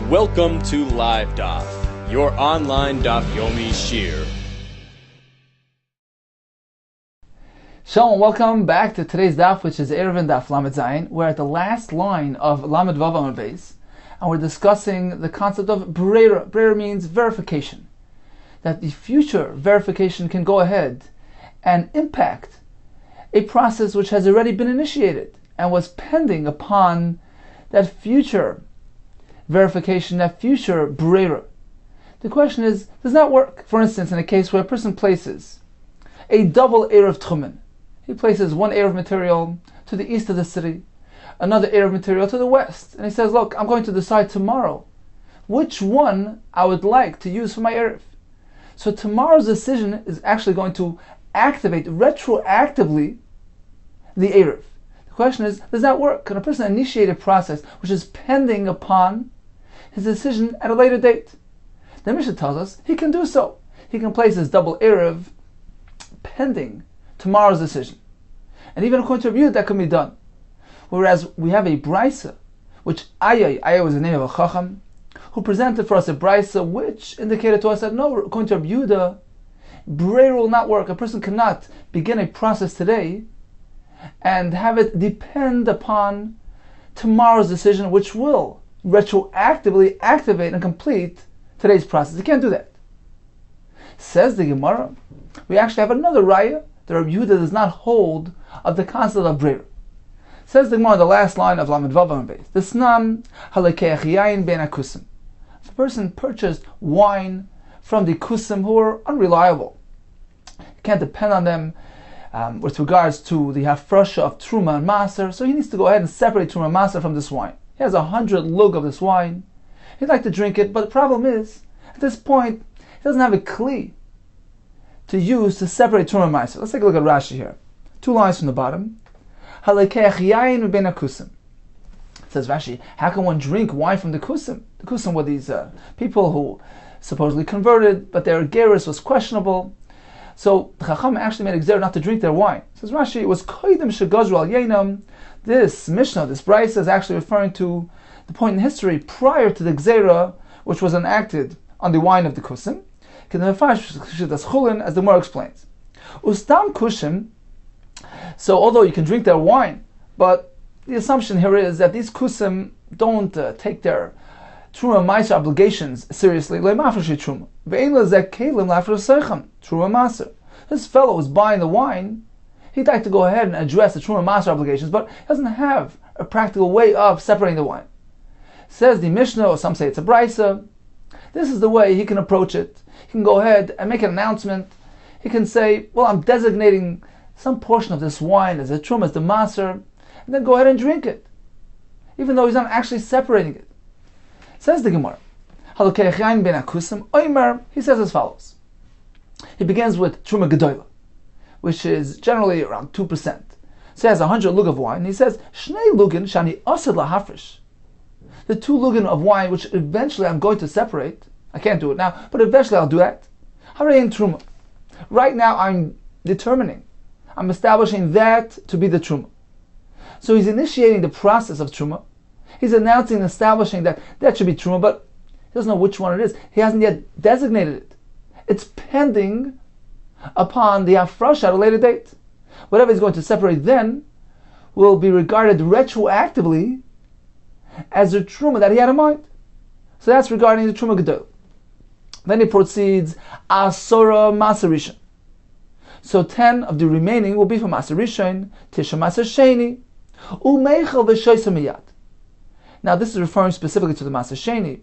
Welcome to Live Daf, your online Daf Yomi Shir. Shalom, welcome back to today's Daf, which is Eruvin Daf Lamed Zayin. We're at the last line of Lamed Vav Amud Beis, and we're discussing the concept of Breira. Breira means verification. That the future verification can go ahead and impact a process which has already been initiated and was pending upon that future verification, that future Breira. The question is, does that work? For instance, in a case where a person places a double Erev Tchumen. He places one Erev material to the east of the city, another Erev material to the west, and he says, look, I'm going to decide tomorrow which one I would like to use for my Erev. So tomorrow's decision is actually going to activate retroactively the Erev. The question is, does that work? Can a person initiate a process which is pending upon his decision at a later date? The Mishnah tells us he can do so. He can place his double Erev pending tomorrow's decision. And even according to Rabbi Yehuda, that can be done. Whereas we have a Brisa, which Ayah was the name of a Chacham, who presented for us a Brisa which indicated to us that no, according to Rabbi Yehuda, Breira will not work. A person cannot begin a process today and have it depend upon tomorrow's decision, which will retroactively activate and complete today's process. You can't do that. Says the Gemara, we actually have another raya that Rabbi Yehuda does not hold of the concept of Breira. Says the Gemara in the last line of Lamed Vav Amud Beis, the Snam halekeach yain ben akusim. If a person purchased wine from the kusim who are unreliable, you can't depend on them with regards to the hafrasha of truma and maser, so he needs to go ahead and separate truma and maser from this wine. He has 100 lug of this wine. He'd like to drink it, but the problem is, at this point, he doesn't have a kli to use to separate truma and maser. Let's take a look at Rashi here. 2 lines from the bottom. Halekeach yain ben akusim. Says Rashi, how can one drink wine from the kusim? The kusim were these people who supposedly converted, but their gerus was questionable. So the Chacham actually made a gzera not to drink their wine. Says Rashi, it was koidim shegazru al yainam. This Mishnah, this Brisa, is actually referring to the point in history prior to the gzera, which was enacted on the wine of the kusim. As the Gemara explains, ustam kushim. So although you can drink their wine, but the assumption here is that these kusim don't take their truma ma'aser obligations seriously. This fellow is buying the wine. He'd like to go ahead and address the truma ma'aser obligations, but he doesn't have a practical way of separating the wine. Says the Mishnah, or some say it's a Brisa, this is the way he can approach it. He can go ahead and make an announcement. He can say, well, I'm designating some portion of this wine as a truma, as the maser, and then go ahead and drink it, even though he's not actually separating it. Says the Gemara, he says as follows. He begins with truma gedola, which is generally around 2%. So he has 100 lug of wine, and he says, Shnei lugin shani asad lahafrish. The 2 lugin of wine, which eventually I'm going to separate. I can't do it now, but eventually I'll do that. Harein truma. Right now I'm establishing that to be the truma. So he's initiating the process of truma. He's announcing and establishing that should be truma, but he doesn't know which one it is. He hasn't yet designated it. It's pending upon the hafrasha at a later date. Whatever he's going to separate then will be regarded retroactively as the truma that he had in mind. So that's regarding the truma gedol. Then he proceeds asora maserishan. So 10 of the remaining will be for maserishan, tisha maser sheni, umeichel v'shoysa miyad. Now this is referring specifically to the maser sheni,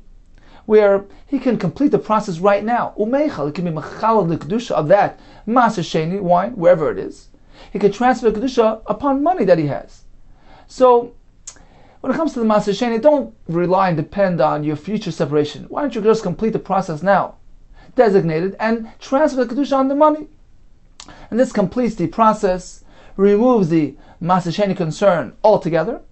where he can complete the process right now. Umeichel, it can be mechal the kedusha of that maser sheni wine, wherever it is. He can transfer the kedusha upon money that he has. So when it comes to the Maser Sheni, don't rely and depend on your future separation. Why don't you just complete the process now, designate it, and transfer the Kedusha on the money? And this completes the process, removes the Maser Sheni concern altogether.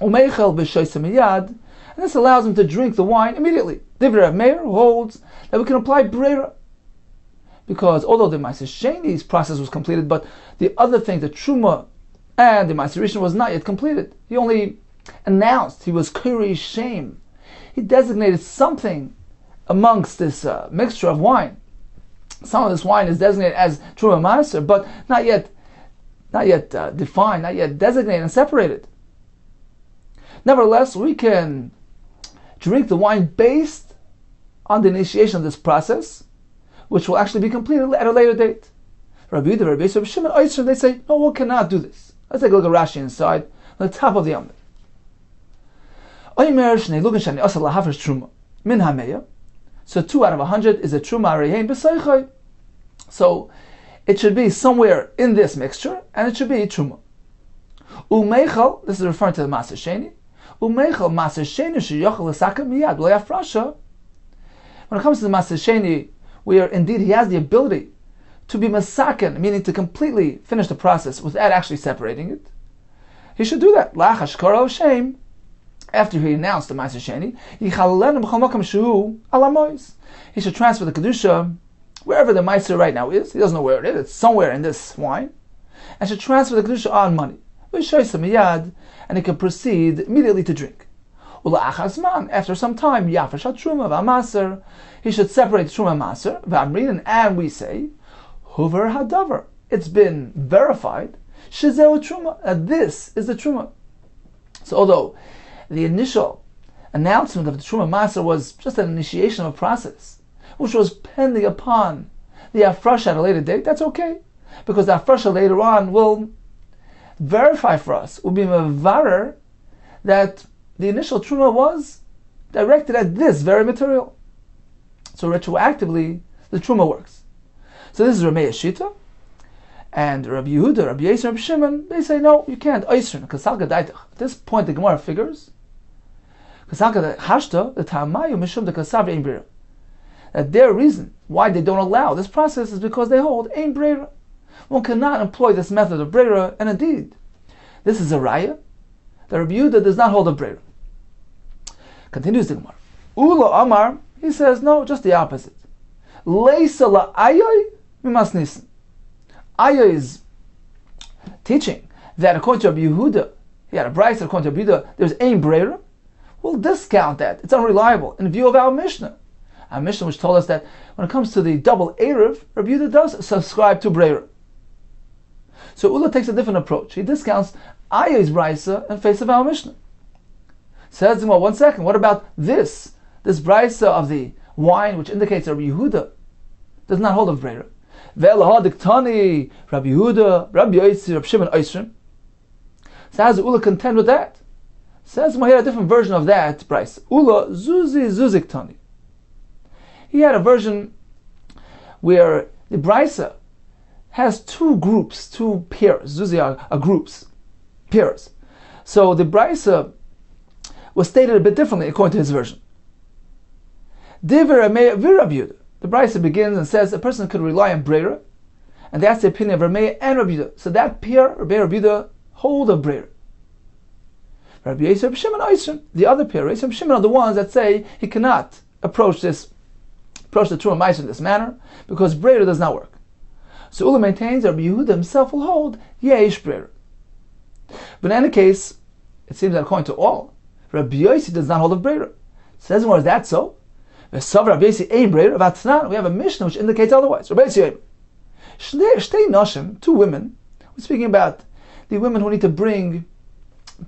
Umeichel b'shoysa miyad, and this allows him to drink the wine immediately. Divrei Rav Meir holds that we can apply Breira. Because although the Maser Sheni's process was completed, but the other thing, the Truma and the Maser Rishon was not yet completed. He only announced, he was Kiri Shem. he designated something amongst this mixture of wine. Some of this wine is designated as Truma Maaser, but not yet defined, not yet designated and separated. Nevertheless, we can drink the wine based on the initiation of this process, which will actually be completed at a later date. Rabbi Yehuda, Rabbi Yisrael, Shimon, Oisher, they say, no, one cannot do this. Let's take a look at Rashi inside, on the top of the Amud. So 2 out of 100 is a Truma Rehein B'Seichai. So it should be somewhere in this mixture, and it should be Truma. Umeichel, this is referring to the Maser Sheni. Umeichel Maser Sheni sheyochel l'sakem miyad lo yafrasha. When it comes to the Maser Sheni, where indeed he has the ability to be masaken, meaning to completely finish the process without actually separating it, he should do that. Lachash karo shame. After he announced the Maser Sheni, he should transfer the Kedusha wherever the Maser right now is. He doesn't know where it is. It's somewhere in this wine. And should transfer the Kedusha on money. And he can proceed immediately to drink. After some time, he should separate Truma Maser, and we say, Huver Hadavar. It's been verified, that this is the Truma. So although the initial announcement of the Truma Maser was just an initiation of a process, which was pending upon the Afrasha at a later date, that's okay. Because the Afrasha later on will verify for us, will be mevarer, that the initial Truma was directed at this very material. So retroactively, the Truma works. So this is Ramei Shita, and Rabbi Yehuda, Rabbi Yisrael, Rabbi Shimon, they say, no, you can't. At this point, the Gemara figures that their reason why they don't allow this process is because they hold ein breira. One cannot employ this method of breira, and indeed, this is a raya that Rabbi Yehuda does not hold a breira. Continues the Gemara. Ula Amar, he says, no, just the opposite. Leisa la ayoy mimas nisan. Aya is teaching that according to Rabbi Yehuda, he had a brayso according to Rabbi Yehuda, there's ein breira. We'll discount that. It's unreliable in view of our Mishnah. Our Mishnah which told us that when it comes to the double Erev, Rabbi Yehuda does subscribe to breira. So Ula takes a different approach. He discounts Aya's brayso in face of our Mishnah. Says, well, 1 second, what about this brayso of the wine which indicates that Rabbi Yehuda does not hold of breira? Ve'elaha diktani, Rabbi Yehuda, Rabbi Yossi, Rabbi Shimon Oisrim. So how does Ula contend with that? Says, well, he had a different version of that brayso. Ula zuzik tani. He had a version where the brayso has two groups, two pairs. Zuzi are groups, pairs. So the brayso was stated a bit differently according to his version. Divrei Rabbi Yehuda. The brayso begins and says a person could rely on breira, and that's the opinion of Rameh and Rabbi Yehuda. So that pair, Rabbi Yehuda, hold of breira. Rabbi Yisrael, Rabbi Shimon, Oisrim, the other pair, Rabbi Shimon, are the ones that say he cannot approach the Truma Ma'aser in this manner because breira does not work. So Ula maintains that Rabbi Yehuda himself will hold yesh breira. But in any case, it seems that according to all, Rabbi Yossi does not hold of breira. Says, why is that so? We have a Mishnah which indicates otherwise. Two women. We're speaking about the women who need to bring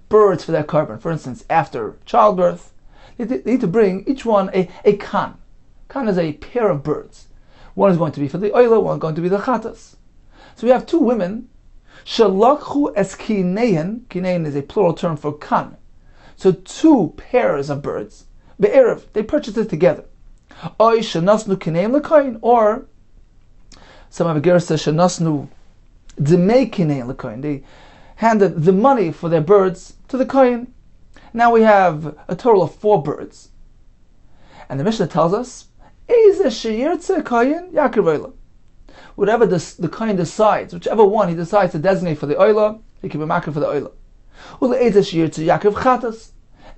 birds for their carbon. For instance, after childbirth, they need to bring each one a kan. Kan is a pair of birds. One is going to be for the oila, one is going to be the chatas. So we have two women. Shalakhu es kinein. Kinein is a plural term for kan. So two pairs of birds. Be'erev, they purchased it together. Or shenasnu kinein l'koyin, or some of the Ger says shenasnu demei kinein l'koyin. They handed the money for their birds to the koyin. Now we have a total of 4 birds. And the Mishnah tells us, whatever the koyin decides, whichever one he decides to designate for the oila, he can be makir for the oila.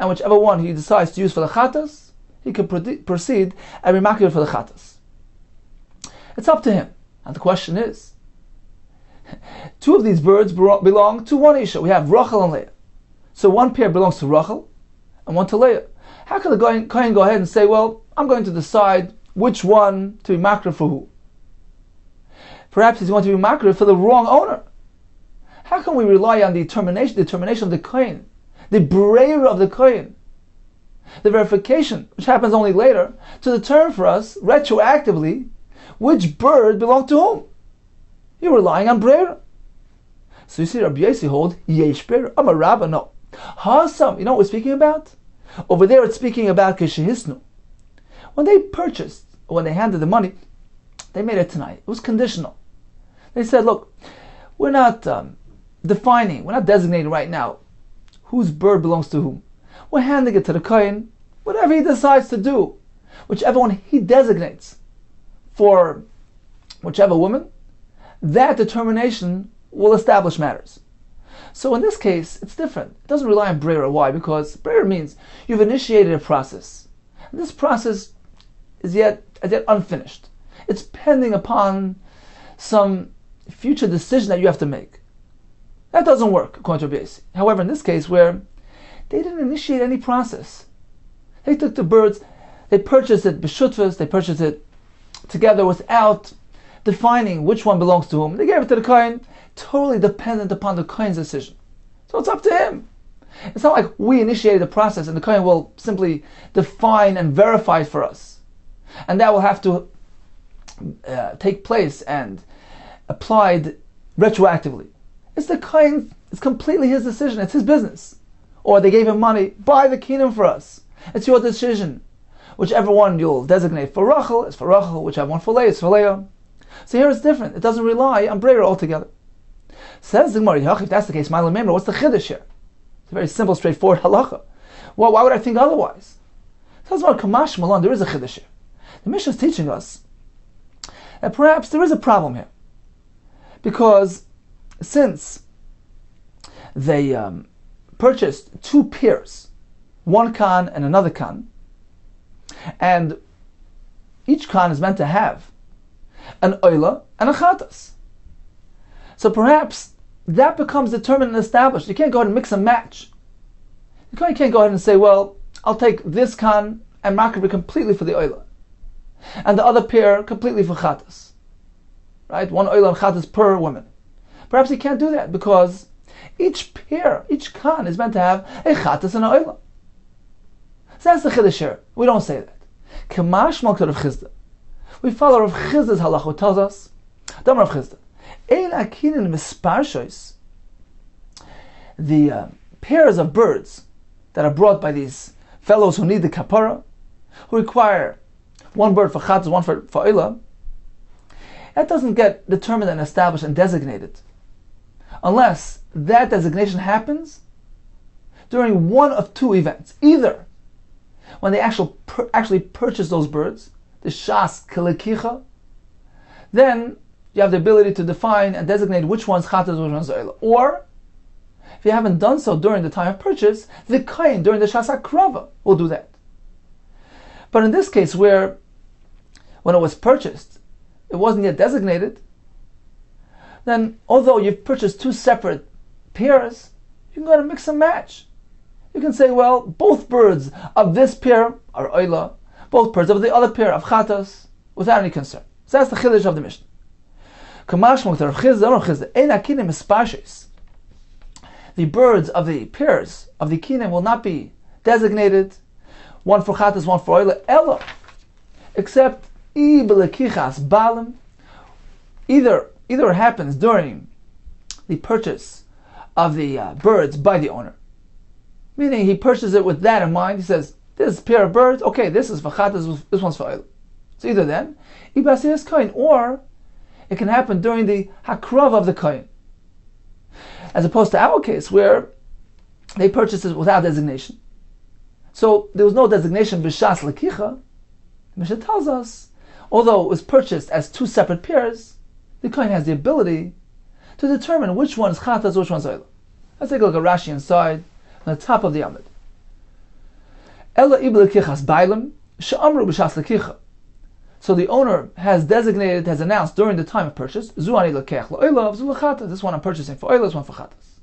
And whichever one he decides to use for the chatas, he can proceed and be makir for the chatas. It's up to him. And the question is, 2 of these birds belong to one Isha. We have Rachel and Leah. So one pair belongs to Rachel and one to Leah. How can the Kohen go ahead and say, well, I'm going to decide which one to be makriv for who? Perhaps he's going to be makriv for the wrong owner. How can we rely on the determination of the Kohen, the breira of the Kohen, the verification, which happens only later, to determine for us, retroactively, which bird belonged to whom? You're relying on breira. So you see, Rabbi Yossi hold yesh breira. I'm a rabbi, no. Hasam, you know what we're speaking about? Over there it's speaking about keshehisnu. When they purchased, when they handed the money, they made it tonight. It was conditional. They said, look, we're not defining, we're not designating right now whose bird belongs to whom. We're handing it to the Kohen, whatever he decides to do, whichever one he designates for whichever woman, that determination will establish matters. So in this case, it's different. It doesn't rely on breira. Why? Because breira means you've initiated a process. And this process is yet unfinished. It's pending upon some future decision that you have to make. That doesn't work, according to Rabbi Yossi. However, in this case, where they didn't initiate any process, they took the birds, they purchased it b'shutvas, they purchased it together without defining which one belongs to whom. They gave it to the Kohen, totally dependent upon the Kohen's decision. So it's up to him. It's not like we initiated the process and the Kohen will simply define and verify it for us. And that will have to take place and applied retroactively. It's the Kohen, it's completely his decision, it's his business. Or they gave him money, buy the kingdom for us. It's your decision. Whichever one you'll designate for Rachel is for Rachel, whichever one for Leah is for Leah. So here it's different. It doesn't rely on breira altogether. Says the Gemara, if that's the case, what's the chiddush here? It's a very simple, straightforward halacha. Well, why would I think otherwise? Says the Kamash Malon, there is a chiddush here. The Mishnah is teaching us that perhaps there is a problem here. Because since they purchased two pairs, one kan and another kan, and each kan is meant to have an oila and a chatas. So perhaps that becomes determined and established. You can't go ahead and mix and match. You can't go ahead and say, well, I'll take this kan and makriv it completely for the oila, and the other pair completely for chatas. Right? One oila and chatas per woman. Perhaps you can't do that because each pair, each kan is meant to have a chatas and an oila. So that's the chiddush here. We don't say that. Kamash Malka Rav Chizda. We follow Rav Chizda's halacha, who tells us, Dam Rav Chizda, Ein akinin misparshois. The pairs of birds that are brought by these fellows who need the kapara, who require one bird for chatas, one for oila, that doesn't get determined and established and designated unless that designation happens during one of two events. Either when they actually purchase those birds, the shas kelekicha, then you have the ability to define and designate which one's chatas, which one's oila. Or, if you haven't done so during the time of purchase, the kohen during the shas hakrava will do that. But in this case, when it was purchased, it wasn't yet designated, then although you've purchased two separate pairs, you can go and mix and match. You can say, well, both birds of this pair are oila, both birds of the other pair of chatas, without any concern. So that's the chiddush of the Mishnah. The birds of the pairs of the kinem will not be designated, one for chatas, one for oila, ella, except either happens during the purchase of the birds by the owner. Meaning he purchases it with that in mind. He says, this pair of birds, okay, this is for chatas, this one's for oil. So either then, ibasiyas kohen, or it can happen during the hakrav of the kohen. As opposed to our case, where they purchased it without designation. So there was no designation b'shas lekicha. The Mishnah tells us, although it was purchased as two separate pairs, the kohen has the ability to determine which one is chatas, which one's oil. Let's take a look at Rashi inside, on the top of the Amud. Ella ibel lekichas bailam she'amru b'shas lekicha. So the owner has designated, has announced during the time of purchase, zu ani lekech la'oila, zu lechatas. This one I'm purchasing for oila, this one for chatas.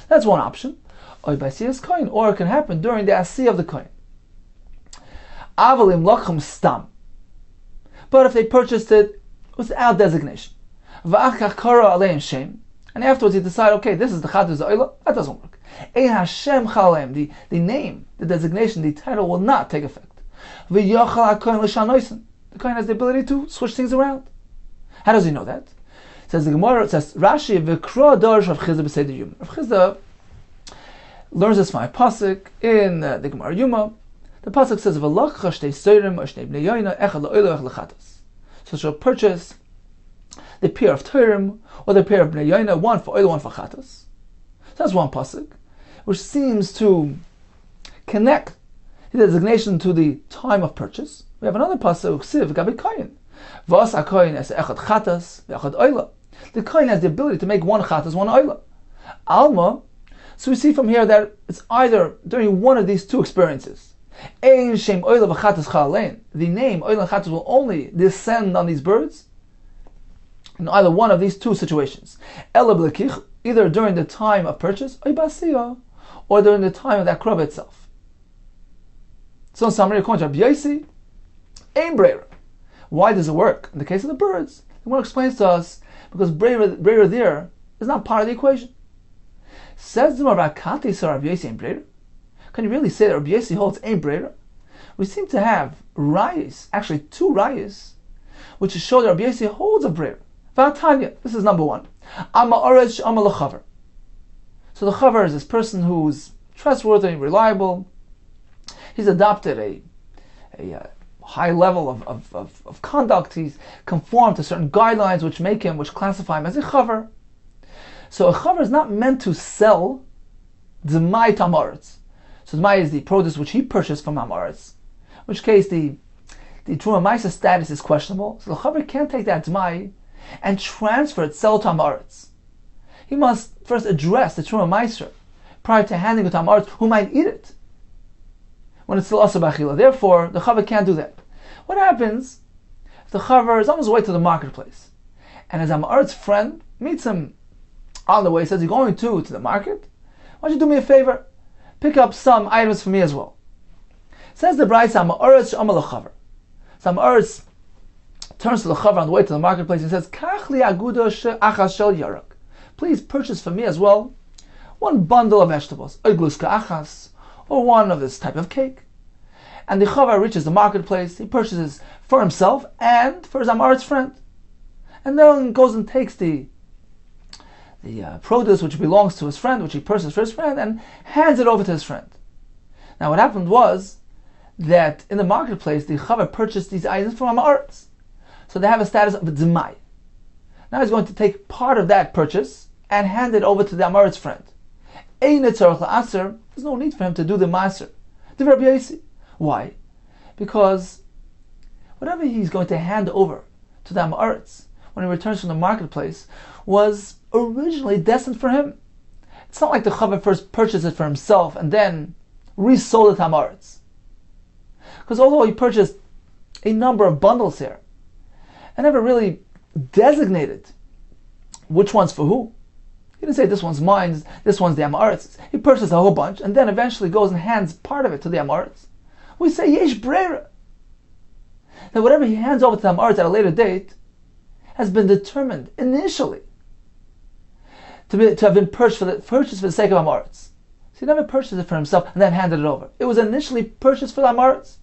That's one option. Or by siyas kohen, or it can happen during the asiyah of the kohen. Avalim lachum stam. But if they purchased it without designation, v'achach kara aleim shem, and afterwards you decide, okay, this is the Chatus Oila, that doesn't work. Ein Hashem chalem, the name, the designation, the title will not take effect. V'yachal hakohen l'shanoisen. The kohen has the ability to switch things around. How does he know that? It says the Gemara, it says Rashi v'kra darsh Rav Chizda b'seder Yuma. Rav Chizda learns this from a pasuk in the Gemara Yuma. The pasuk says v'lachcha shtei seirim or shnei bnei yoyna echad la'oila echad l'chatas. So she'll purchase the pair of Turim or the pair of Bnei Yoina, one for oil, one for Chatas. So that's one pasuk, which seems to connect the designation to the time of purchase. We have another pasuk, Siv Gabi Kohen. Vas HaKohen es echad Chatas ve'echad oila. The Kohen has the ability to make one Chatas, one oila. Alma. So we see from here that it's either during one of these two experiences. Ein Shem oila v'chatas chalein. The name oila and Chatas will only descend on these birds in either one of these two situations. Either during the time of purchase, or during the time of that krov itself. So in summary, according to Rabbi Yossi, ein breira. Why does it work? In the case of the birds, the Gemara explains to us, because breira there is not part of the equation. Says the Gemara, Rabbi Yossi ein breira. Can you really say that Rabbi Yossi holds ein breira? We seem to have rayas, actually two rayas, which show that Rabbi Yossi holds a breira. V'atanya, this is number one. Ama oretz ama lechaver. So the chaver is this person who's trustworthy, reliable. He's adopted a high level of conduct. He's conformed to certain guidelines which classify him as a chaver. So a chaver is not meant to sell dzmai tamaretz. So dzmai is the produce which he purchased from amaretz. In which case the truma ma'isa status is questionable. So the chaver can't take that dzmai and transfer it, sell to Amaretz. He must first address the Truma Meiser prior to handing it to Amaretz, who might eat it when it's still Asa B'achila. Therefore, the Chaver can't do that. What happens if the Chaver is on his way to the marketplace, and his Amaretz's friend meets him on the way, says, "You're going to the market? Why don't you do me a favor? Pick up some items for me as well." Says the Braisa, Amaretz Amal Chaver. So Amaretz turns to the chaver on the way to the marketplace and says, "Kachli aguda achas shel yarak. Please purchase for me as well one bundle of vegetables, gluska achas, or one of this type of cake." And the chaver reaches the marketplace. He purchases for himself and for his Amaret's friend, and then goes and takes the produce which belongs to his friend, which he purchased for his friend, and hands it over to his friend. Now, what happened was that in the marketplace, the chaver purchased these items from Amaret's. So they have a status of a dzmai. Now he's going to take part of that purchase and hand it over to the Amaret's friend. There's no need for him to do the maaser. Why? Because whatever he's going to hand over to the Amaret's when he returns from the marketplace was originally destined for him. It's not like the chaver first purchased it for himself and then resold it to Amaret's. Because although he purchased a number of bundles here, and never really designated which one's for who. He didn't say this one's mine, this one's the Amaretz. He purchased a whole bunch and then eventually goes and hands part of it to the Amaretz. We say yesh breira. That whatever he hands over to the Amaretz at a later date has been determined initially to have been purchased for the sake of Amaretz. So he never purchased it for himself and then handed it over. It was initially purchased for the Amaretz.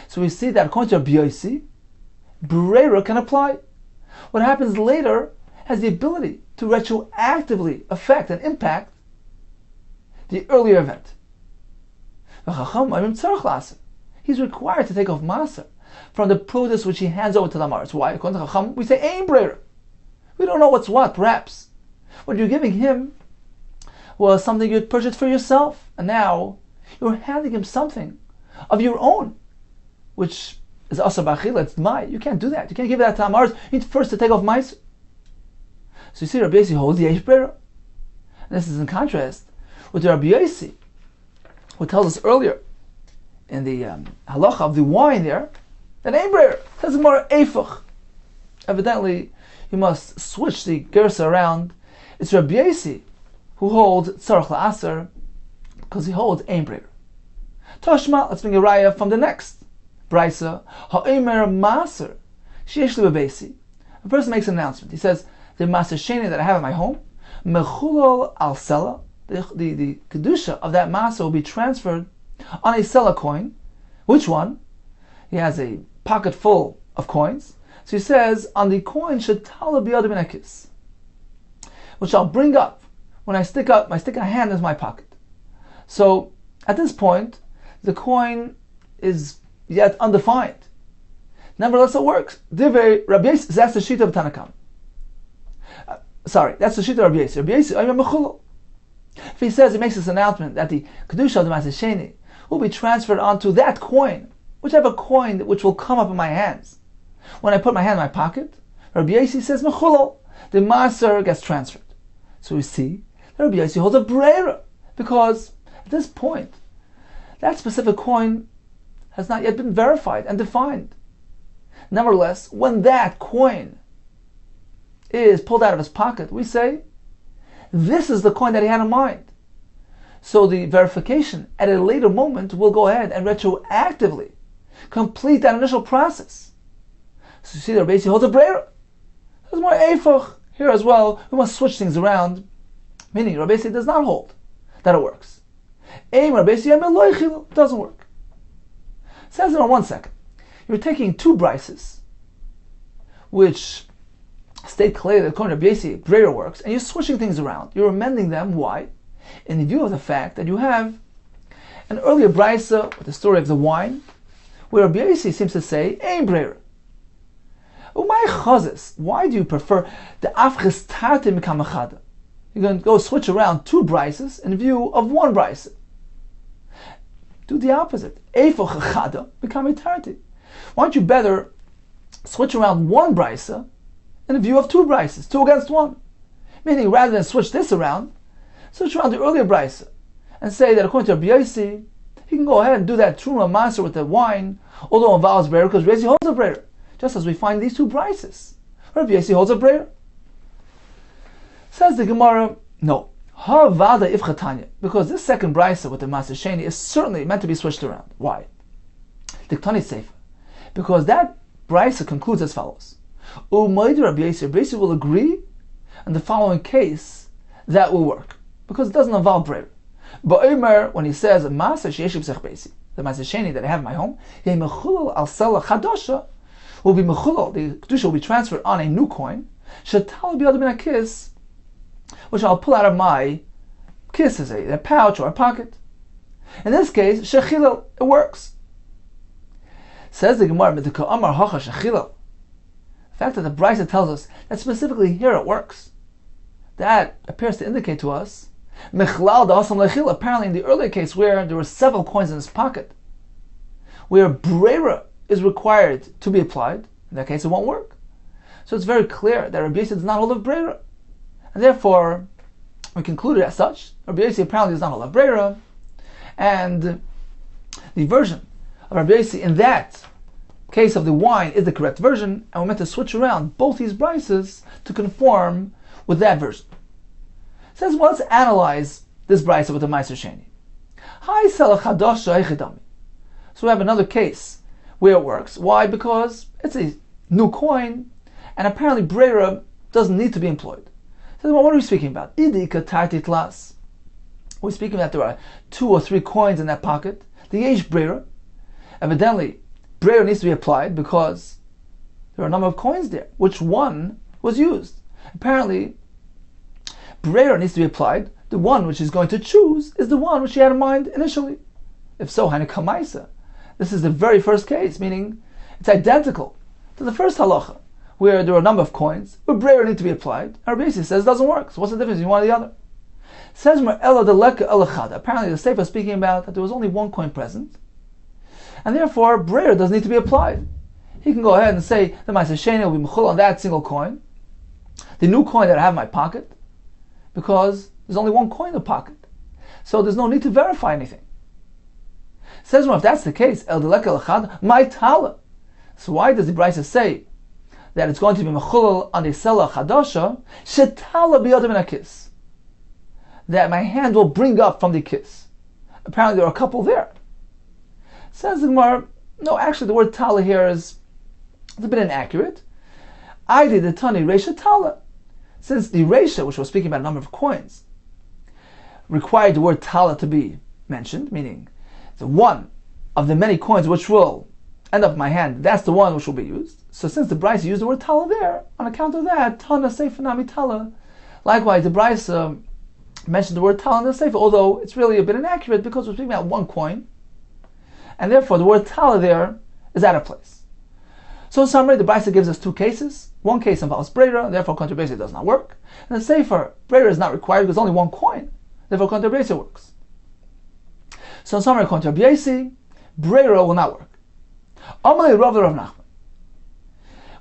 So we see that according to Rabbi Yossi, breira can apply. What happens later has the ability to retroactively affect and impact the earlier event. He's required to take off maser from the produce which he hands over to the Amaretz. Why? According to Chacham, we say ein breira. We don't know what's what, perhaps. What you're giving him was something you'd purchased for yourself, and now you're handing him something of your own, which is Asa B'achila, it's Dmai. You can't do that. You can't give that to Amaretz. You need first to take off Maiser. So you see, Rabbi Yossi holds the Yesh Breira. This is in contrast with Rabbi Yossi, who tells us earlier in the halacha of the wine there, that Ein Breira says more Eifach. Evidently, you must switch the gersa around. It's Rabbi Yossi who holds Tzarech La'aser because he holds Ein Breira. Toshma, let's bring a raya from the next brisa. Ha'omer maser sheyesh li b'beisi. A person makes an announcement. He says, the maser sheni that I have at my home, mechulol al sela, the kedusha of that maser will be transferred on a sela coin. Which one? He has a pocket full of coins. So he says, on the coin shetala biyad min hakis, which I'll bring up when I stick a hand into my pocket. So at this point, the coin is yet undefined. Nevertheless, it works. Divrei Rabbi Yossi, that's the shita of Tanakam. That's the shita of Rabbi Yossi. Rabbi Yossi, if he says, he makes this announcement that the kedusha of the Maser Sheni will be transferred onto that coin, whichever coin which will come up in my hands. When I put my hand in my pocket, Rabbi Yossi says, mechulol, the maser gets transferred. So we see that Rabbi Yossi holds a breira, because at this point, that specific coin has not yet been verified and defined. Nevertheless, when that coin is pulled out of his pocket, we say, this is the coin that he had in mind. So the verification at a later moment will go ahead and retroactively complete that initial process. So you see that Rabbi Yossi holds a breira. There's more eifach here as well. We must switch things around. Meaning, Rabbi Yossi does not hold that it works. Rabbi Yossi doesn't work. Says it on 1 second. You're taking two brises, which state clearly that according to Rabbi Yossi, breira works, and you're switching things around. You're amending them. Why? In view of the fact that you have an earlier brisa with the story of the wine, where Rabbi Yossi seems to say, ein breira. Umay chazes, why do you prefer the afches tarte mikam achada? You're going to go switch around two brises in view of one brisa. Do the opposite. Eifo chachada mikam tarte. Why don't you better switch around one brisa in view of two brises, 2 against 1? Meaning, rather than switch this around, switch around the earlier brisa and say that according to Rabbi Yossi, he can go ahead and do that truma maser with the wine, although it involves breira, because Rabbi Yossi holds a breira. Just as we find these two brises, Rabbi Yossi holds a breira. Says the Gemara, no. Ha vada ifchatanya, because this second brisa with the Maser Sheni is certainly meant to be switched around. Why? Diktani Sefer. Because that brisa concludes as follows. Umaydi Rabbi Yossi will agree in the following case that will work, because it doesn't involve breira. But Omer, when he says Maser Sheyeshiv Sech Beisi, the Maser Sheni that I have in my home, Yeh Mechulal Al Sela Chadosha, will be Mechulal, the kedusha will be transferred on a new coin, Shetal Biyad Min HaKis, which I'll pull out of my kiss, as a pouch or a pocket. In this case, Shechilal, it works. Says the Gemara, Medika Amar Hacha Shechilal. The fact that the Brisa tells us that specifically here it works, that appears to indicate to us Mechlal Da'asam Lechil, apparently in the earlier case where there were several coins in his pocket, where breira is required to be applied, in that case it won't work. So it's very clear that Rabbi Yossi does not hold of breira. And therefore, we concluded as such, Rabbi Yossi apparently does not hold of breira, and the version of Rabbi Yossi in that case of the wine is the correct version, and we're meant to switch around both these brises to conform with that version. It says, well, let's analyze this brisa with the Maser Sheni. Hi Sela Chadosha Eichidami. So we have another case where it works. Why? Because it's a new coin, and apparently breira doesn't need to be employed. So well, what are we speaking about? Idika Tartit Las. We're speaking that there are 2 or 3 coins in that pocket. The Yesh breira. Evidently, breira needs to be applied because there are a number of coins there. Which one was used? Apparently, breira needs to be applied. The one which he's going to choose is the one which he had in mind initially. If so, Hanukkah Maisa. This is the very first case, meaning it's identical to the first halacha, where there are a number of coins, but breira need to be applied. And Rabbi Yossi says it doesn't work. So what's the difference between one and the other? Says apparently the Sefer is speaking about that there was only one coin present, and therefore breira doesn't need to be applied. He can go ahead and say the Maser Sheni will be mechul on that single coin, the new coin that I have in my pocket, because there's only one coin in the pocket. So there's no need to verify anything. Says if that's the case, my tala. So why does the Brisa say that it's going to be mechulal on the sela chadasha, shetala biyad min hakis, that my hand will bring up from the kiss? Apparently there are a couple there. Says the Gemara, no, actually the word tala here is a bit inaccurate. I did the tani reisha tala. Since the reisha, which was speaking about a number of coins, required the word tala to be mentioned, meaning the one of the many coins which will end up in my hand, that's the one which will be used. So since the Brisa used the word tala there, on account of that, tana seifa nami tala. Likewise, the Brisa mentioned the word tala in the seifa, although it's really a bit inaccurate because we're speaking about one coin, and therefore the word tala there is out of place. So in summary, the Brisa gives us two cases. One case involves breira, therefore contra breira does not work. And the sefer, breira is not required because only one coin, therefore contra breira works. So in summary, contra breira will not work. Amalei Rav Nachman.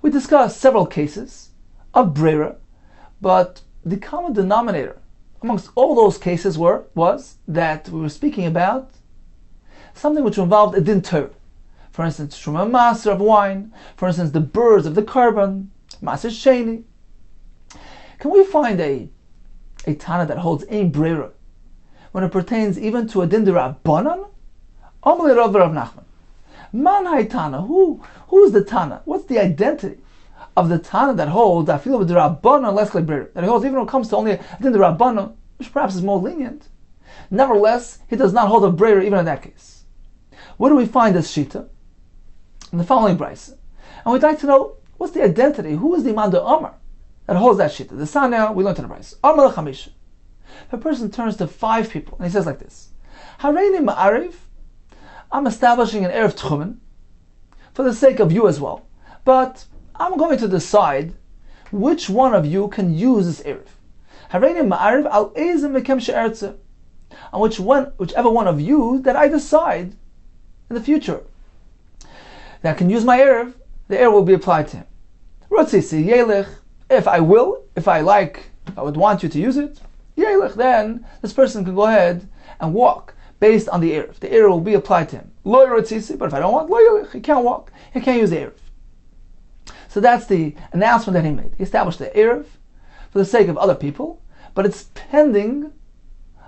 We discussed several cases of breira, but the common denominator amongst all those cases was that we were speaking about something which involved a din Torah. For instance, Truma Maser of wine, for instance, the birds of the carbon, Maser Sheni. Can we find a Tana that holds ein breira when it pertains even to a din d'Rabbanan? Amalei Rav Nachman. Man hay Tana, who is the Tana? What's the identity of the Tana that holds afilu b'Rabbanan less like breira? That he holds even when it comes to only a din d'Rabbanan, which perhaps is more lenient. Nevertheless, he does not hold a breira even in that case. Where do we find this shita? In the following brisa. And we'd like to know what's the identity, who is the man d'Amar that holds that shita? The Sanya, we learned in the brisa. Amar l'chamisha. If a person turns to 5 people and he says like this: Hareini ma'ariv, I'm establishing an erev tchumen for the sake of you as well, but I'm going to decide which one of you can use this erev. Hareini ma'ariv al ezem mekem she'ertze, on whichever one of you that I decide in the future that can use my erev, the erev will be applied to him. Rotzisi yelech, if I would want you to use it, yelech, then this person can go ahead and walk based on the erev. The erev will be applied to him. Lo rotzisi, but if I don't want, lo yelech, he can't walk. He can't use the erev. So that's the announcement that he made. He established the erev for the sake of other people, but it's pending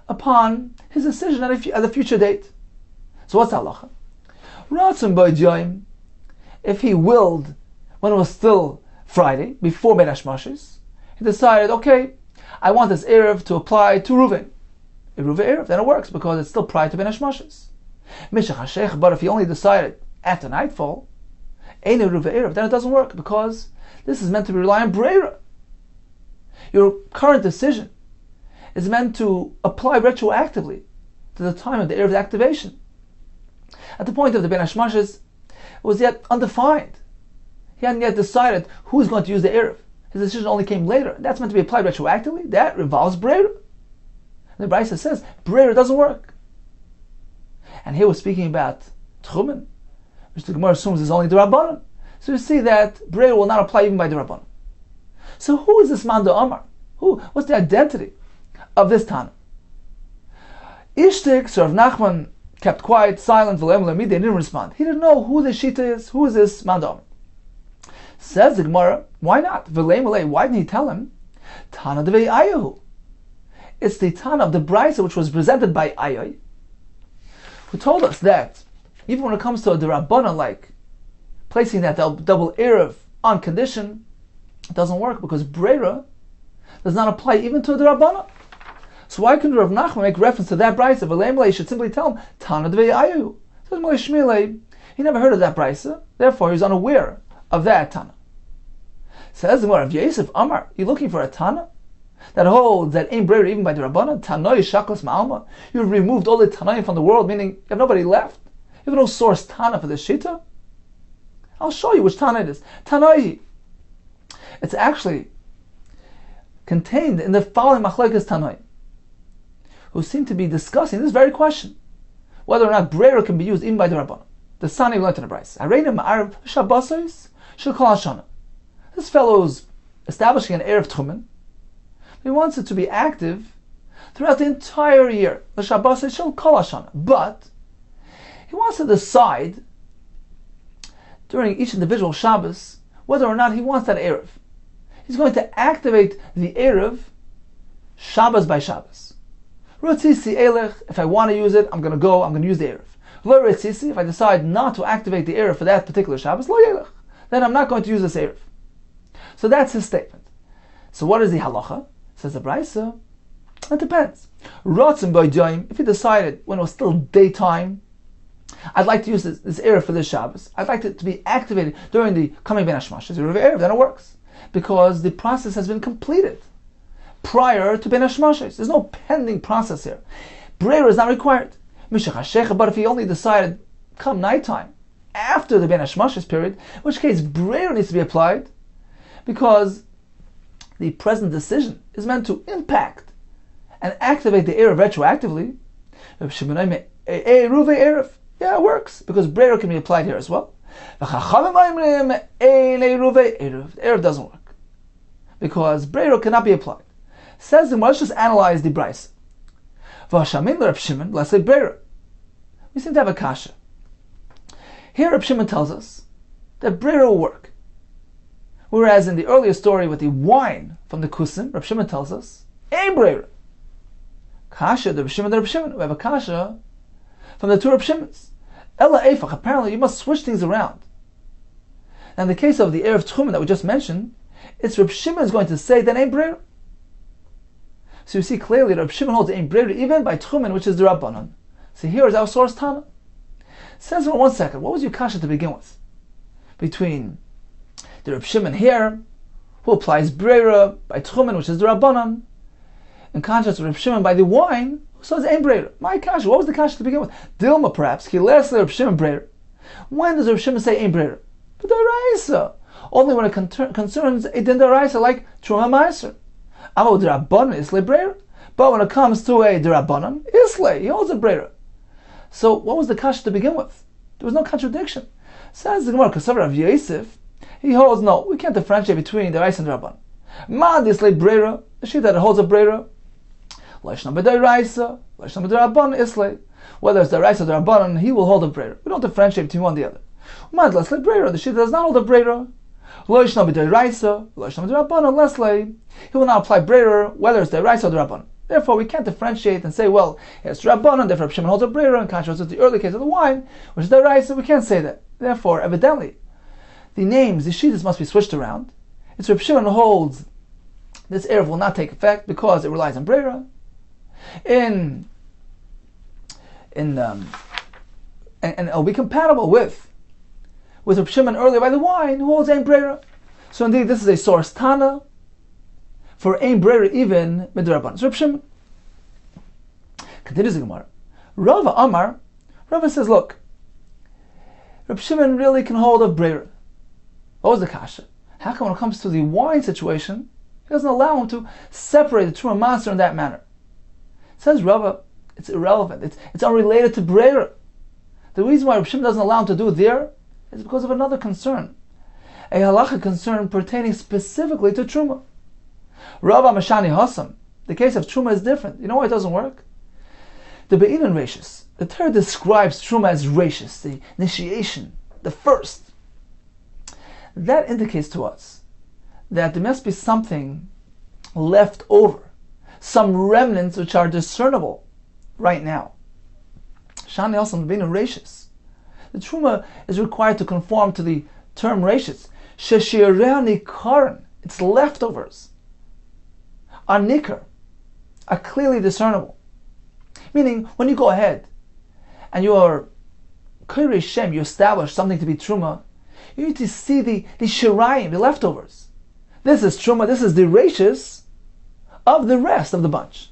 upon his decision at a future date. So what's halacha? Ratzon b'yom, if he willed when it was still Friday, before Bein Hashmashis, he decided, okay, I want this erev to apply to Reuven. Eruv erev, then it works because it's still prior to Bein Hashmashis. Mishach hashech, but if he only decided after nightfall, ein eruv erev, then it doesn't work because this is meant to rely on breira. Your current decision is meant to apply retroactively to the time of the erev activation. At the point of the Bein Hashmashis, it was yet undefined. He hadn't yet decided who is going to use the erev. His decision only came later. That's meant to be applied retroactively. That involves breira. The Brisa says breira doesn't work. And here we're speaking about tchumen, which the Gemara assumes is only the Rabbanan. So you see that breira will not apply even by the Rabbanan. So who is this man d'Amar? What's the identity of this Tana? Ishtik, Sir Nachman, kept quiet, silent, they didn't respond. He didn't know who the Shita is, who is this man d'Amar. Says the Gemara, why not? Why didn't he tell him? Tana devei Ayahu. It's the Tana of the Brisa which was presented by Ayai, who told us that even when it comes to a D'Rabbanan, like placing that double erev on condition, it doesn't work because breira does not apply even to a D'Rabbanan. So why couldn't Rav Nachman make reference to that Brisa? He should simply tell him Tana devei Ayahu. Says Malei Shmilei, he never heard of that Brisa, therefore he's unaware of that Tana. Says the Gemara, of Yosef Amar, you looking for a Tana that holds that ain't breira even by the Rabbanan? Tanoi shaklas ma'alma. You've removed all the Tanaim from the world, meaning you have nobody left. You have no source Tana for this Shita. I'll show you which Tana it is. Tanoi. It's actually contained in the following Machlekes Tanoi, who seem to be discussing this very question, whether or not breira can be used even by the Rabbanan. The Sani learned in the Brisa. Hareini ma'ariv shabbasos shel kol hashana. This fellow's establishing an erev tchumen. He wants it to be active throughout the entire year. The Shabbos shel kol hashana. But he wants to decide during each individual Shabbos whether or not he wants that erev. He's going to activate the erev Shabbos by Shabbos. Rotzisi Elech, if I want to use it, I'm going to use the Erev. Lo Rotzisi, if I decide not to activate the Erev for that particular Shabbos, Lo Elech, then I'm not going to use this Erev. So that's his statement. So what is the halacha? Says the Brisa, it depends. Rotzim by Joim, if he decided when it was still daytime, I'd like to use this Erev for this Shabbos, I'd like it to be activated during the coming Ben Hashmashas, Erev, then it works. Because the process has been completed prior to Ben Hashmashas. There's no pending process here. Breira is not required. But if he only decided come nighttime, after the Ben Hashmashas period, in which case Breira needs to be applied, because the present decision is meant to impact and activate the Erev retroactively. Yeah, it works, because Breira can be applied here as well. The Erev doesn't work, because Breira cannot be applied. Says the let's just analyze the Brisa. Let's say Breira. We seem to have a kasha. Here Reb Shimon tells us that Breira will work. Whereas in the earlier story with the wine from the Kusim, Reb Shimon tells us, Ein Breira. Kasha, the Reb Shimon, we have a kasha from the two Reb Shimons. Ella Eifach, apparently you must switch things around. Now in the case of the Erev Tchumen that we just mentioned, it's Reb Shimon is going to say that Ein Breira. So you see clearly Reb Shimon holds Ein Breira even by Tchumen, which is the Rabbanon. So here is our source Tana. Says in 1 second, what was your kasha to begin with? Between the Reb Shimon here, who applies Breira by Tchumen, which is the Rabbanon, in contrast to Reb Shimon by the wine, who says Ein Breira. My kasha, what was the kasha to begin with? Dilma perhaps, he lastly Reb Shimon Breira. When does Reb Shimon say Ein Breira? B'daraisa. Only when it concerns a din daraisa like Truma Meiser. Amo d'Rabbanan Islay Breira. But when it comes to a d'Rabbanan, Islay, he holds a Breira. So what was the kasha to begin with? There was no contradiction. Says the Gemara, Kasav Rav Yosef, he holds no, we can't differentiate between the Daraisa and Rabban. Ma Islay Breira, the sheet that holds a Breira. Laishna b'Daraisa, Laishna b'Drabban Islay. Whether it's Daraisa or Rabbanan, he will hold a Breira. We don't differentiate between one and the other. Ma Islay Breira, the sheet that does not hold a Breira. Laishna b'Daraisa, Laishna b'Drabban Islay. He will not apply Breira, whether it's Daraisa or Rabban. Therefore, we can't differentiate and say, well, it's Rabbanan, therefore Reb Shimon holds a Breira, in contrast to the early case of the wine, which is the Raisa, we can't say that. Therefore, evidently, the names, the shittas must be switched around. It's Reb Shimon who holds this Erev will not take effect because it relies on Breira. And it'll be compatible with Reb Shimon earlier by the wine, who holds Ein Breira. So indeed, this is a source Tana for Ein Breira even midrabban. So Reb Shimon continues the Gemara. Rava Amar, Rava says, look, Reb Shimon really can hold a Breira. What was the kasha? How come when it comes to the wine situation, he doesn't allow him to separate the Truma Maser in that manner? Says Rava, it's irrelevant. It's unrelated to Breira. The reason why Reb Shimon doesn't allow him to do it there is because of another concern. A halacha concern pertaining specifically to Truma. Rava Mashani Hassam, the case of Truma is different. You know why it doesn't work? The Be'inan Rashis, the Torah describes Truma as Rashis, the initiation, the first. That indicates to us that there must be something left over, some remnants which are discernible right now. Shani Hassam, the Be'inan Rashis. The Truma is required to conform to the term Rashis. Sheshireh Nikaran, its leftovers are nikar, are clearly discernible. Meaning, when you go ahead and you are Kirei Shem, you establish something to be Truma, you need to see the shirayim, the leftovers. This is Truma, this is the rashis of the rest of the bunch.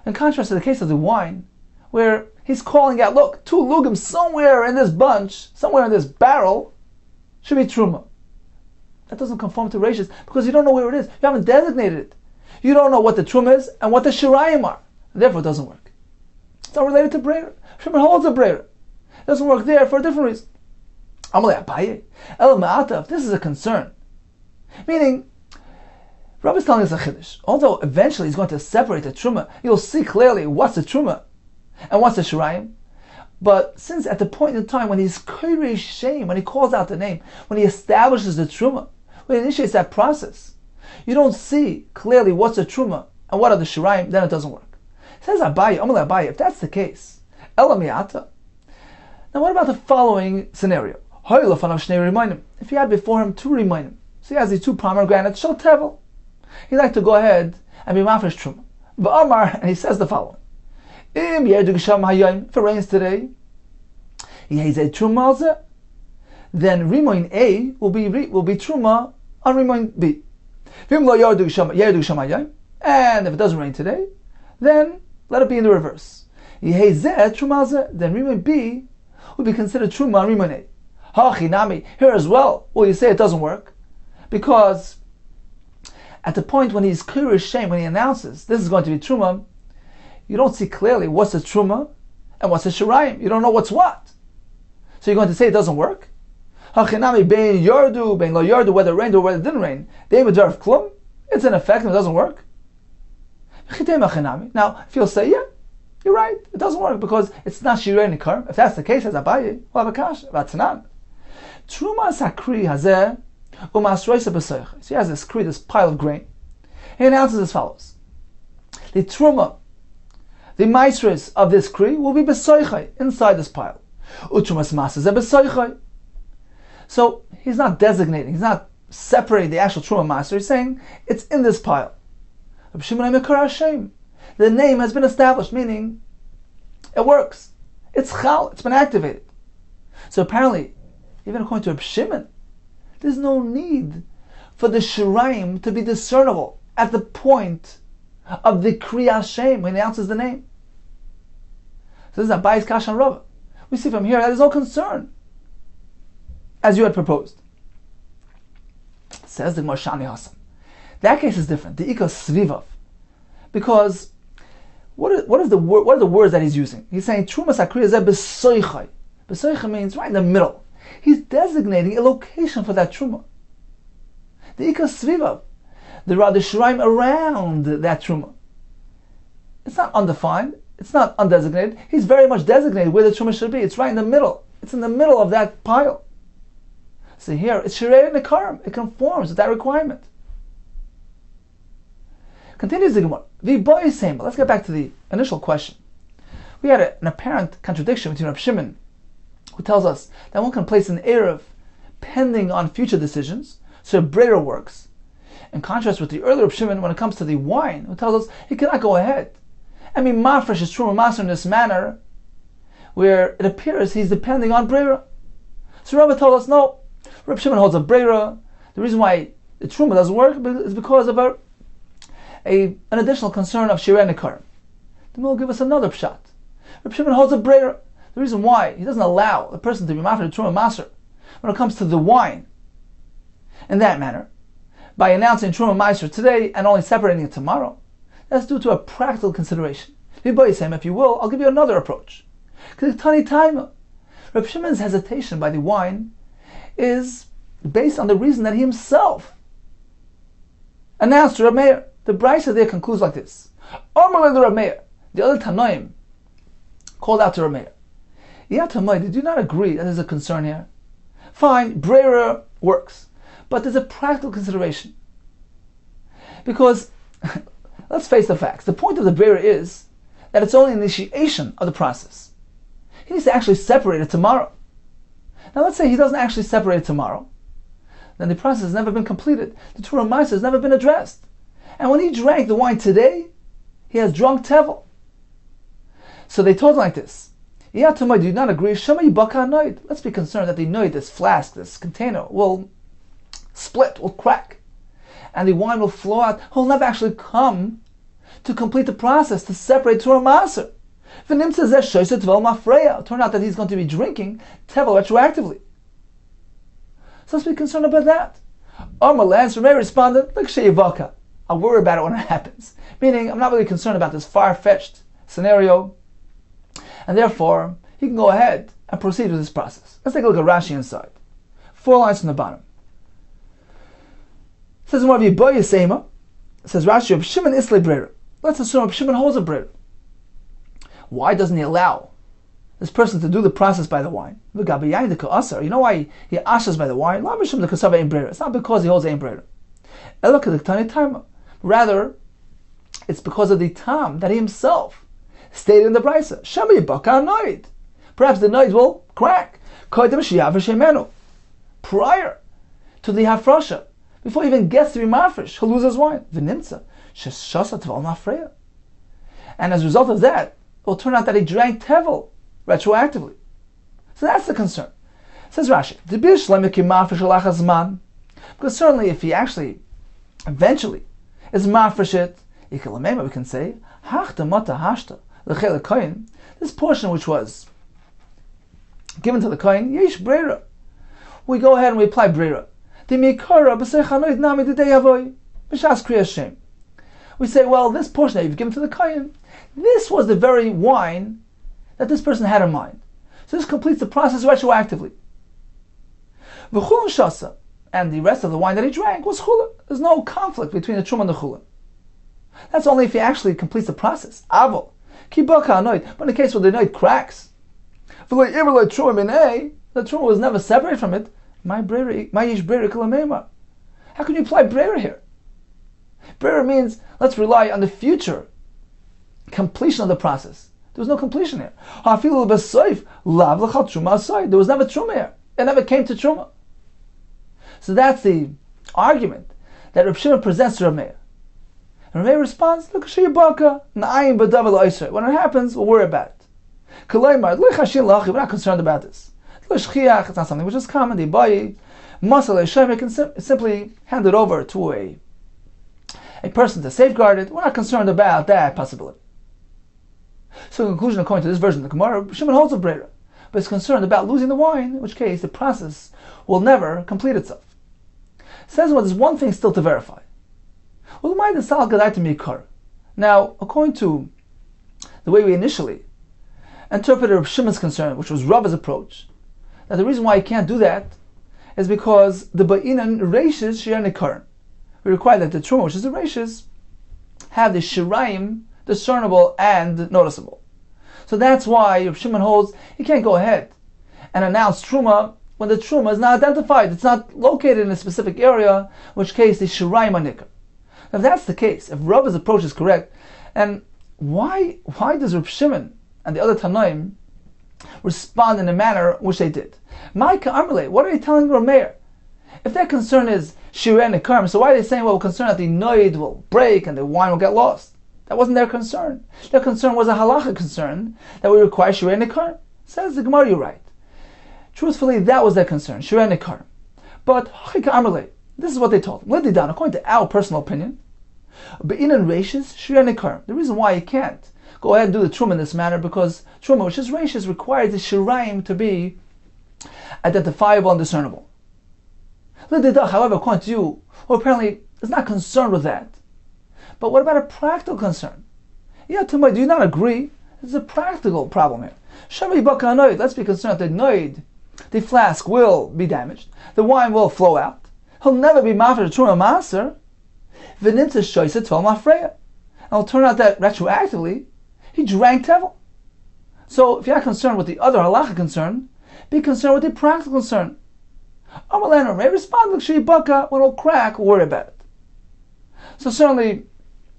In contrast to the case of the wine, where he's calling out, look, 2 lugim somewhere in this bunch, somewhere in this barrel, should be Truma. That doesn't conform to rashis because you don't know where it is. You haven't designated it. You don't know what the Truma is and what the shirayim are. Therefore, it doesn't work. It's not related to Breira. Shimon holds a Breira. It doesn't work there for a different reason. Amalei Abaye, El Ma'atav, this is a concern. Meaning, Rabbi is telling us a chiddush. Although eventually he's going to separate the Truma, you'll see clearly what's the Truma and what's the shirayim. But since at the point in time when he's Kirei Shem, when he calls out the name, when he establishes the Truma, when he initiates that process, you don't see clearly what's the Truma and what are the Shirayim, then it doesn't work. Says Abaye, Amalei Abaye, if that's the case, Ela Miata. Now what about the following scenario? If he had before him 2 Rimonim, so he has these 2 pomegranates, Shal Tevel. He'd like to go ahead and be Mafresh Truma. V'amar, and he says the following. If it rains today, then Rimoin A will be Truma on Rimoin B. And if it doesn't rain today, then let it be in the reverse. Then Rimoin B will be considered Truma on Rimoin A. Here as well, you say it doesn't work, because at the point when he's clear shame, when he announces this is going to be Truma, you don't see clearly what's a Truma and what's a Shirayim. You don't know what's what. So you're going to say it doesn't work? Hachinami bein yardu, bein lo yardu, whether it rained or whether it didn't rain. It's in effect and it doesn't work. Now, if you'll say, yeah, you're right, it doesn't work because it's not Shirei Nikar. If that's the case, as Abaye, we'll have a kash, Vatsanan. Truma sakri hazeh umasroisa b'soich. So he has this kri, this pile of grain. He announces as follows. The Truma, the maestros of this kri will be b'soichai, inside this pile. Utrumas masas b'soichai. So he's not designating, he's not separating the actual Truma master, he's saying it's in this pile. The name has been established, meaning it works. It's chal, it's been activated. So apparently, even according to Reb Shimon, there's no need for the Shirayim to be discernible at the point of the Kriyas Shem when he announces the name. So this is Abaye's Kash and Rava. We see from here that there's no concern, as you had proposed. Says the Gemara Shani Hasan. That case is different. The Ika Svivav. Because what are the words that he's using? He's saying Truma Sakriya Zeh B'soichai. B'soichai means right in the middle. He's designating a location for that Truma. The Ika Svivav. There are the Shiraim around that Truma. It's not undefined. It's not undesignated. He's very much designated where the Truma should be. It's right in the middle. It's in the middle of that pile. So here, it's Shirei Nekarim. It conforms with that requirement. Continues the Gemara. Let's get back to the initial question. We had an apparent contradiction between Reb Shimon, who tells us that one can place an Erev pending on future decisions, so Brera works. In contrast with the earlier Reb Shimon, when it comes to the wine, who tells us he cannot go ahead and be mafresh his Truma Maser in this manner, where it appears he's depending on Brera. So Rabbi told us, no, Reb Shimon holds a Brera. The reason why the Truma doesn't work is because of an additional concern of Shirei Nekarim. Then we'll give us another pshat. Reb Shimon holds a Brera. The reason why he doesn't allow the person to be mafresh Truma Maser when it comes to the wine in that manner, by announcing Truma Maser today and only separating it tomorrow, that's due to a practical consideration. If you will, I'll give you another approach. Because Tani Taima, Reb Shimon's hesitation by the wine is based on the reason that he himself announced to Reb Meir. The Brisa there concludes like this. Reb Meir, the other Tanoim called out to Reb Meir. Did you not agree that there's a concern here? Fine, Brera works. But there's a practical consideration. Because, let's face the facts, the point of the Brera is that it's only initiation of the process. He needs to actually separate it tomorrow. Now let's say he doesn't actually separate it tomorrow. Then the process has never been completed. The Torah Maisa has never been addressed. And when he drank the wine today, he has drunk Tevel. So they told him like this. Do you not agree? Let's be concerned that the noid, this flask, this container, will split, will crack. And the wine will flow out. He'll never actually come to complete the process, to separate Torah Maser. It turned out that he's going to be drinking Tevel retroactively. So let's be concerned about that. Amar Meir responded, like Sheyivaka. I'll worry about it when it happens. Meaning, I'm not really concerned about this far-fetched scenario. And therefore, he can go ahead and proceed with this process. Let's take a look at Rashi inside. 4 lines from the bottom. It says, it says Rashi, Reb Shimon Islay Brera. Let's assume Reb Shimon holds a Brera. Why doesn't he allow this person to do the process by the wine? You know why he ashes by the wine? It's not because he holds a Brera. Rather, it's because of the tam that he himself stated in the Brisa, Shemi Baka Noid. Perhaps the Noid will crack. Prior to the Hafrasha, before he even gets to be mafresh, he'll lose his wine. And as a result of that, it will turn out that he drank tevel retroactively. So that's the concern. Says Rashi, because certainly if he actually eventually is mafresh, we can say, this portion which was given to the kohen, yesh breira. We go ahead and we apply breira. We say, well, this portion that you've given to the kohen, this was the very wine that this person had in mind. So this completes the process retroactively. And the rest of the wine that he drank was chulin. There's no conflict between the truma and the chulin. That's only if he actually completes the process. Aval. But in the case where the noid cracks, the truma was never separated from it. How can you apply breira here? Breira means let's rely on the future completion of the process. There was no completion here. There was never truma here. It never came to truma. So that's the argument that Reb Shimon presents to Reb Meir. And Reb Meir responds, look, when it happens, we'll worry about it. We're not concerned about this. It's not something which is common. The Ibayi, Masal can simply hand it over to a person to safeguard it. We're not concerned about that possibility. So in conclusion, according to this version of the Gemara, Shimon holds a breira, but is concerned about losing the wine, in which case the process will never complete itself. Says, well, there's one thing still to verify. Now, according to the way we initially interpreted Reb Shimon's concern, which was Rab's approach, that the reason why he can't do that is because the ba'inan reishes shir nikaran. We require that the truma, which is the reishes, have the shiraim discernible and noticeable. So that's why Reb Shimon holds he can't go ahead and announce truma when the truma is not identified. It's not located in a specific area, in which case the shiraim are nikar. If that's the case, if Rab's approach is correct, and why does Reb Shimon and the other Tanaim respond in the manner which they did? Ma'ika Amrle, what are they telling Reb Meir? If their concern is shirei nikarim, so why are they saying, well, we're concerned that the noid will break and the wine will get lost? That wasn't their concern. Their concern was a halacha concern that we require shirei nikarim. Says the Gemara, you're right. Truthfully, that was their concern, shirei nikarim. But Ma'ika Amrle, this is what they told him. Lididan, according to our personal opinion, be'inan reishes shirei nikarim. The reason why you can't go ahead and do the truma in this manner, because truma, which is reishes, requires the shiraim to be identifiable and discernible. However, according to you, who apparently is not concerned with that. But what about a practical concern? Yeah, Tumay, do you not agree? There's a practical problem here. Let's be concerned that noid, the flask, will be damaged. The wine will flow out. He'll never be mafresh truma maser. V'nimtza shoysa tol mafreya. And it'll turn out that retroactively he drank tevel. So if you're not concerned with the other halacha concern, be concerned with the practical concern. Amalena may respond like Shibaka, when it'll crack, worry about it. So certainly,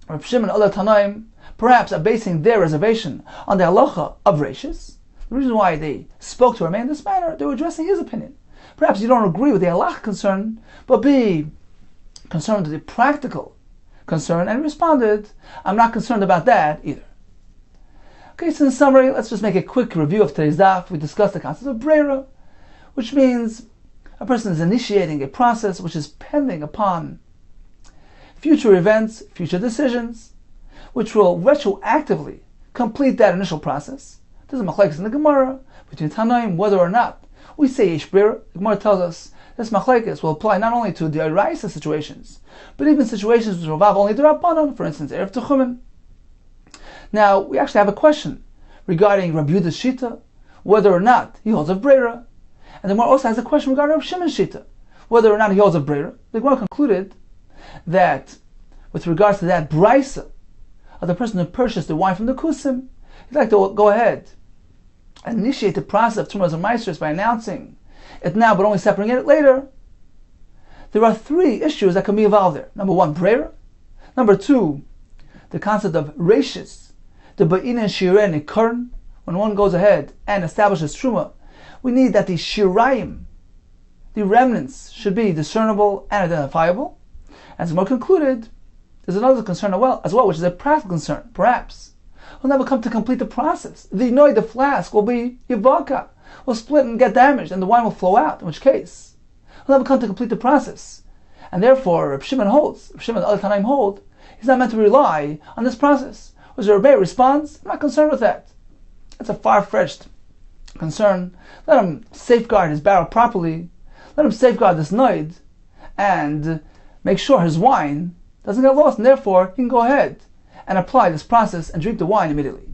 Reb Shimon and other Tanaim perhaps are basing their reservation on the halacha of Reishis. The reason why they spoke to Reb Meir in this manner, they were addressing his opinion. Perhaps you don't agree with the halacha concern, but be concerned with the practical concern, and responded, I'm not concerned about that either. Okay, so in summary, let's just make a quick review of today's daf. We discussed the concept of breira, which means a person is initiating a process which is pending upon future events, future decisions, which will retroactively complete that initial process. There's a machlekes in the Gemara between Tanaim whether or not we say yesh breira. The Gemara tells us this machlekes will apply not only to the Araisa situations, but even situations which involve only the Rabbanon, for instance, Erev Techumen. Now, we actually have a question regarding Rabbi Yehuda's Shita, whether or not he holds of breira. And the Gemara also has a question regarding Rabbi Shimon's Shita, whether or not he holds of breira. The Gemara concluded that with regards to that brisa of the person who purchased the wine from the Kusim, he'd like to go ahead and initiate the process of Tumas and Meisters by announcing it now but only separating it later. There are three issues that can be involved there. Number one, breira. Number two, the concept of reishis, the ba'ina shireh nikarn, when one goes ahead and establishes truma, we need that the shirayim, the remnants, should be discernible and identifiable. As Gemara concluded, there's another concern as well, which is a practical concern. Perhaps we'll never come to complete the process. The flask will be yivaka, will split and get damaged, and the wine will flow out, in which case we'll never come to complete the process. And therefore, Reb Shimon and other Tanaim hold, he's not meant to rely on this process. Whereas Rebbe responds, I'm not concerned with that. That's a far-fetched concern. Let him safeguard his barrel properly. Let him safeguard this noid and make sure his wine doesn't get lost, and therefore he can go ahead and apply this process and drink the wine immediately.